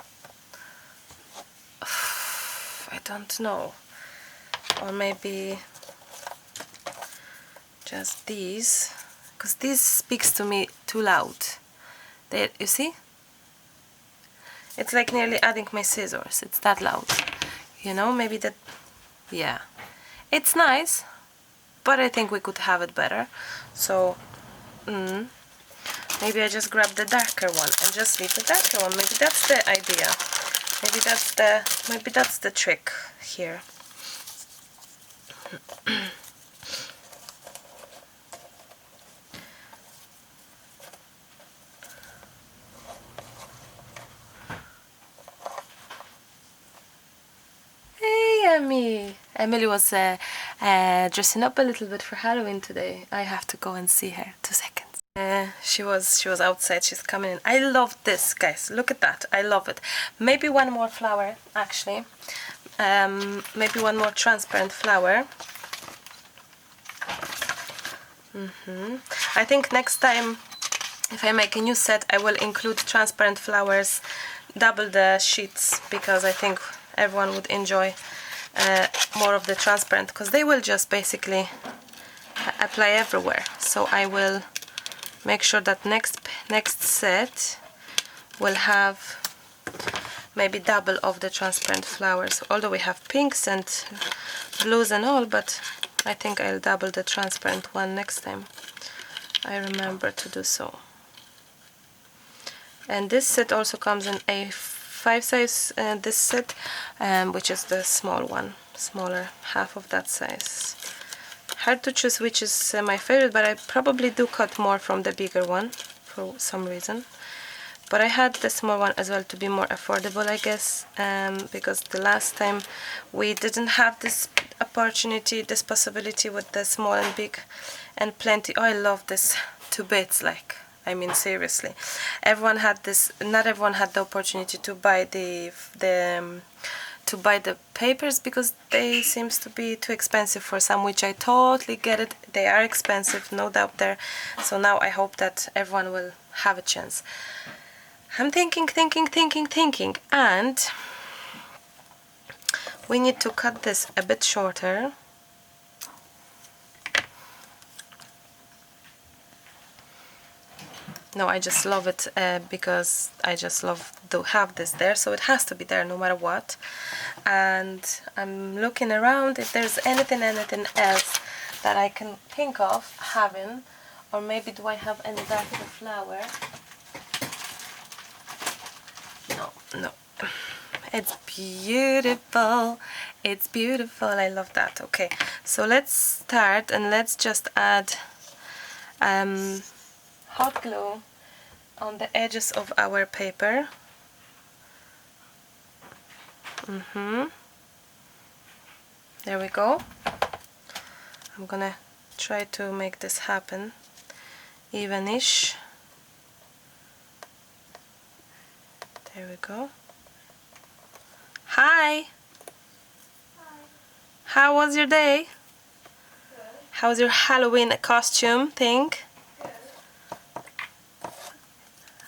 I don't know. Or maybe just these, because this speaks to me too loud. There, you see? It's like nearly adding my scissors. It's that loud. You know, maybe that, yeah. It's nice, but I think we could have it better. So, maybe I just grab the darker one and just leave the darker one. Maybe that's the idea. Maybe that's the trick here. Emily was dressing up a little bit for Halloween today. I have to go and see her. 2 seconds. She was outside. She's coming in. I love this, guys. Look at that. I love it. Maybe one more flower, actually. Maybe one more transparent flower. I think next time, if I make a new set, I will include transparent flowers, double the sheets, because I think everyone would enjoy more of the transparent, because they will just basically apply everywhere. So I will make sure that next set will have maybe double of the transparent flowers, although we have pinks and blues and all, but I think I'll double the transparent one next time. I remember to do so. And this set also comes in A5 size, this set, which is the small one, smaller, half of that size. Hard to choose which is my favorite, but I probably do cut more from the bigger one for some reason. But I had the small one as well to be more affordable, I guess, because the last time we didn't have this opportunity, this possibility with the small and big and plenty. Oh, I love this 2 bits, like, I mean, seriously. Everyone had this, not everyone had the opportunity to buy the papers because they seems to be too expensive for some, which I totally get it. They are expensive, no doubt there. So now I hope that everyone will have a chance. I'm thinking, and we need to cut this a bit shorter. No, I just love it because I just love to have this there, so it has to be there no matter what. And I'm looking around if there's anything else that I can think of having, or maybe do I have any darker flower? No. It's beautiful. It's beautiful. I love that. Okay, so let's start and let's just add hot glue on the edges of our paper. There we go. I'm gonna try to make this happen evenish. There we go. Hi. Hi. How was your day? Good. How's your Halloween costume thing? Good.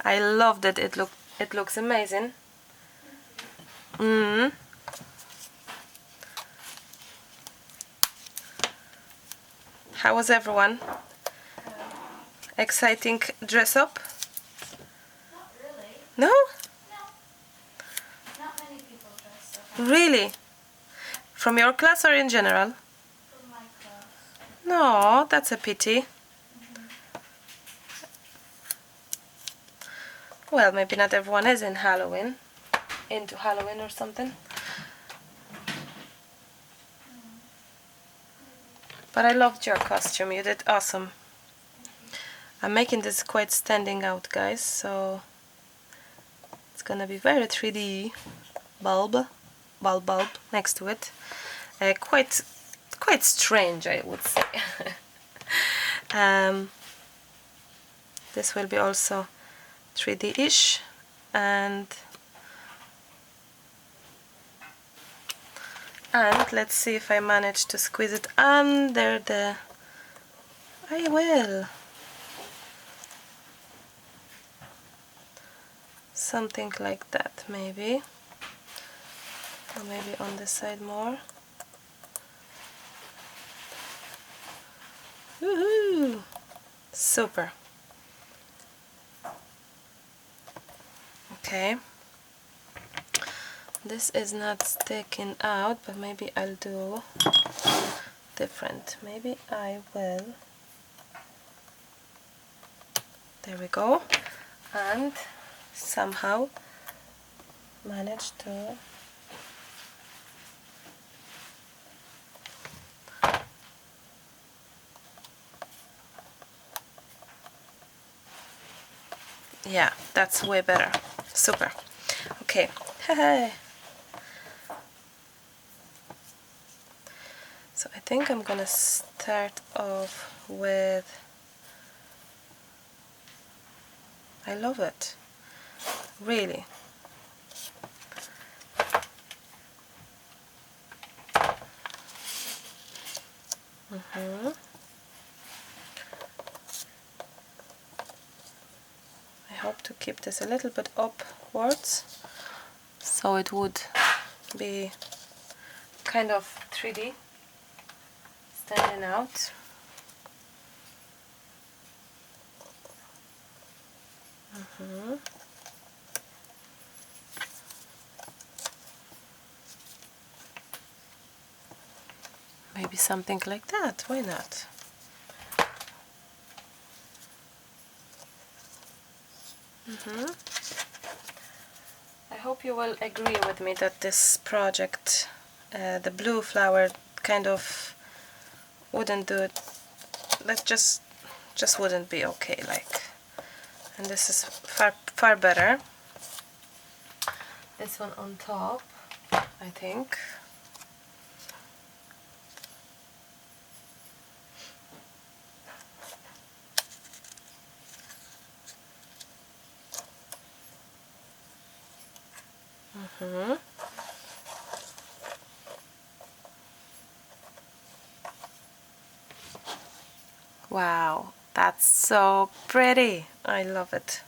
I loved it. It looks amazing. How was everyone? Exciting dress up? Not really. No? No. Not many people dress up. Really? From your class or in general? From my class. No, that's a pity. Well, maybe not everyone is into Halloween or something. But I loved your costume. You did awesome. I'm making this quite standing out, guys, so it's gonna be very 3D bulb next to it. Quite strange, I would say. This will be also 3D-ish, and let's see if I manage to squeeze it under the... I will. Something like that, maybe. Or maybe on the side more. Woohoo! Super. Okay. This is not sticking out, but maybe I'll do different. Maybe I will. There we go. And somehow manage to yeah, that's way better. Super. Okay. So I think I'm gonna start off with... I love it. Really. I hope to keep this a little bit upwards, so it would be kind of 3D, standing out. Maybe something like that, why not? I hope you will agree with me that this project, the blue flower, kind of wouldn't do it. That just wouldn't be okay, like. And this is far better. This one on top, I think. Wow, that's so pretty. I love it.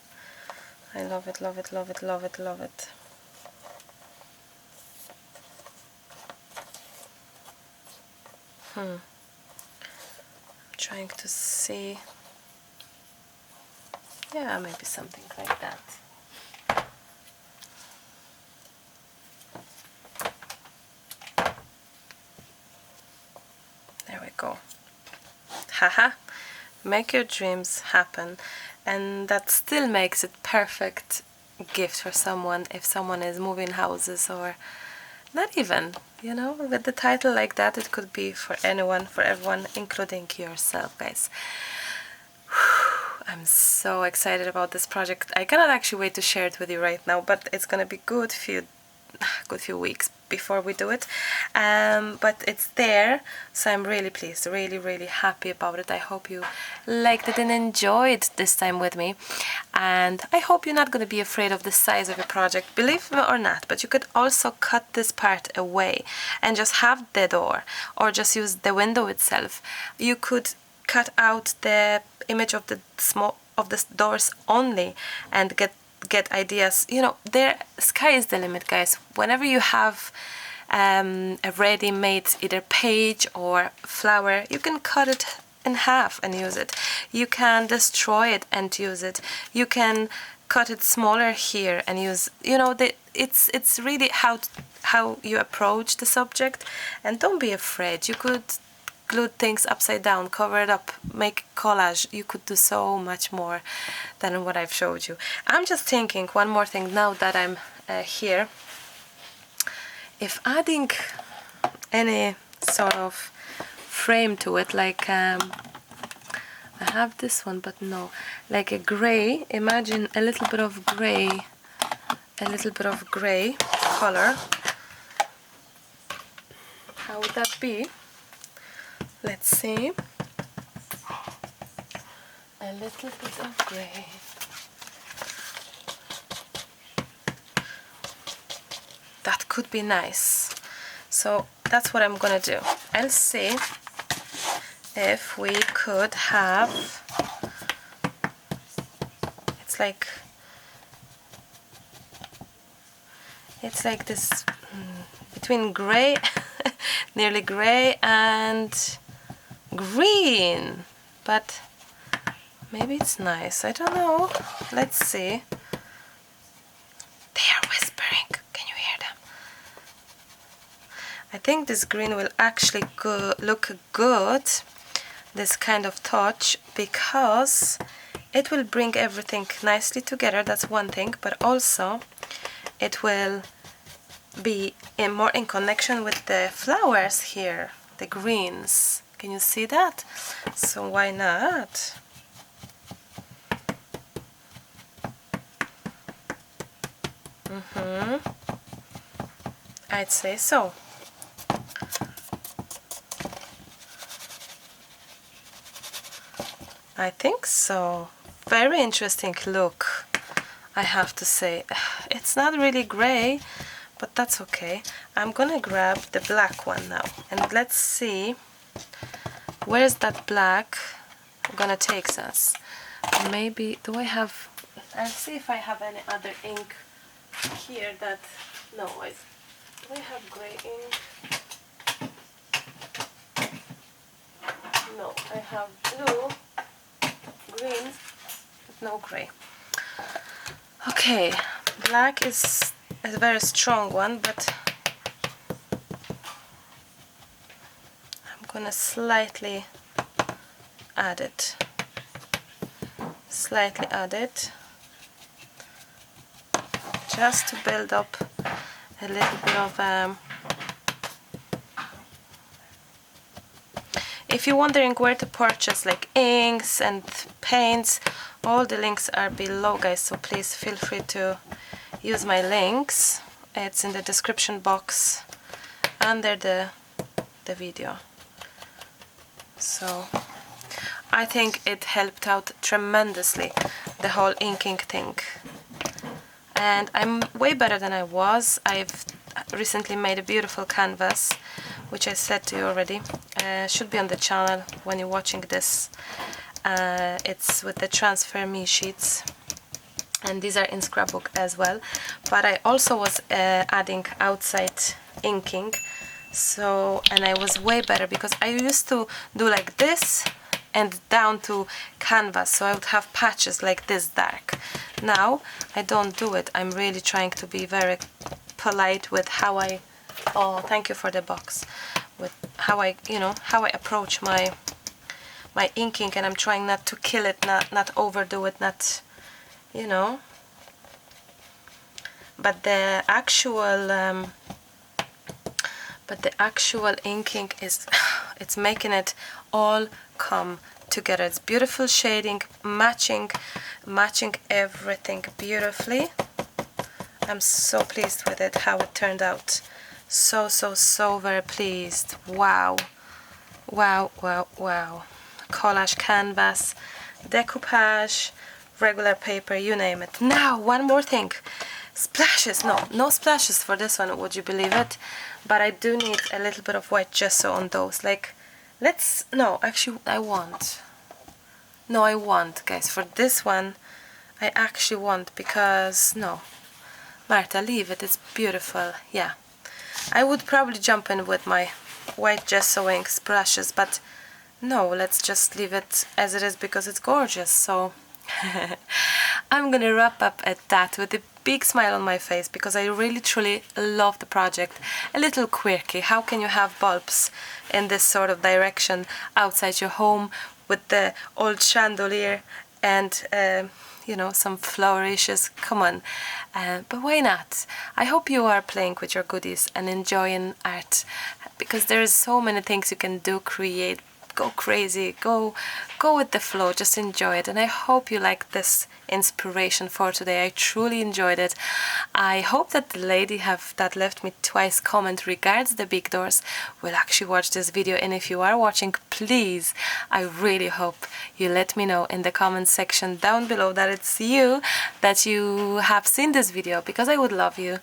I love it, love it, love it, love it, love it. I'm trying to see. Yeah, maybe something like that. There we go. Haha. Make your dreams happen. And that still makes it perfect gift for someone if someone is moving houses, or not even, you know, with the title like that, it could be for anyone, for everyone, including yourself, guys. I'm so excited about this project. I cannot actually wait to share it with you right now, but it's gonna be good few weeks before we do it, but it's there, so I'm really pleased, really happy about it. I hope you liked it and enjoyed this time with me, and I hope you're not going to be afraid of the size of your project, believe me or not. But you could also cut this part away and just have the door, or just use the window itself. You could cut out the image of the doors only and get ideas. You know, there, sky is the limit, guys. Whenever you have a ready-made either page or flower, you can cut it in half and use it. You can destroy it and use it. You can cut it smaller here and use, you know, it's really how you approach the subject. And don't be afraid. You could glue things upside down, cover it up, make collage. You could do so much more than what I've showed you. I'm just thinking one more thing now that I'm here. If adding any sort of frame to it, like I have this one, but no, like a gray, imagine a little bit of gray color. How would that be? Let's see. A little bit of gray. That could be nice. So that's what I'm gonna do. I'll see if we could have, it's like this between gray nearly gray and green, but maybe it's nice. I don't know. Let's see. They are whispering. Can you hear them? I think this green will actually look good, this kind of touch, because it will bring everything nicely together. That's one thing, but also it will be more in connection with the flowers here, the greens. Can you see that? So why not? I'd say so. I think so. Very interesting look, I have to say. It's not really gray, but that's okay. I'm gonna grab the black one now, and let's see where's that black gonna take us. Maybe, do I have, I'll see if I have any other ink here that, no, do I have gray ink? No, I have blue, green, but no gray. Okay, black is a very strong one, but I'm gonna slightly add it. Just to build up a little bit of if you're wondering where to purchase like inks and paints, all the links are below, guys, so please feel free to use my links. It's in the description box under the video. So I think it helped out tremendously, the whole inking thing. and I'm way better than I was. I've recently made a beautiful canvas, which I said to you already. Should be on the channel when you're watching this. It's with the Transfer Me sheets, and these are in scrapbook as well. But I also was adding outside inking, so, and I was way better because I used to do like this and down to canvas, so I would have patches like this dark. Now I don't do it. I'm really trying to be very polite with how I, oh, thank you for the box, with how I, you know, how I approach my inking, and I'm trying not to kill it, not overdo it, not, you know. But the actual inking is, it's making it all come together. It's beautiful shading, matching everything beautifully. I'm so pleased with it, how it turned out. So very pleased. Wow. Collage canvas, decoupage, regular paper, you name it. Now, one more thing. Splashes. No splashes for this one, would you believe it? But I do need a little bit of white gesso on those. Like, I want, guys. For this one, I actually want, because, no. Marta, leave it. It's beautiful. Yeah. I would probably jump in with my white gessoing splashes, but no, let's just leave it as it is because it's gorgeous. So I'm gonna wrap up at that with a big smile on my face, because I really truly love the project. A little quirky. How can you have bulbs in this sort of direction outside your home with the old chandelier and you know, some flourishes? Come on. But why not? I hope you are playing with your goodies and enjoying art, because there's so many things you can do, create, go crazy, go with the flow, just enjoy it. And I hope you like this inspiration for today. I truly enjoyed it. I hope that the lady that left me twice comment regards the big doors will actually watch this video, and if you are watching, please, I really hope you let me know in the comment section down below that it's you, that you have seen this video, because I would love you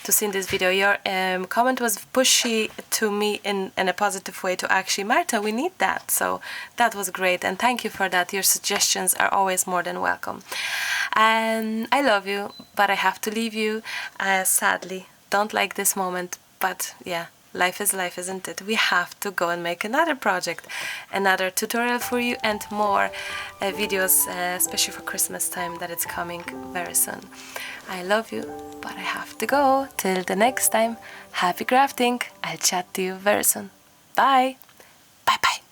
to see this video. Your comment was pushy to me in a positive way to actually, Marta, we need that. So that was great, and thank you for that. Your suggestions are always more than welcome. And I love you, but I have to leave you. Sadly, don't like this moment, but yeah, life is life, isn't it? We have to go and make another project, another tutorial for you, and more videos, especially for Christmas time, that it's coming very soon. I love you, but I have to go. Till the next time, happy crafting. I'll chat to you very soon. Bye. Bye bye.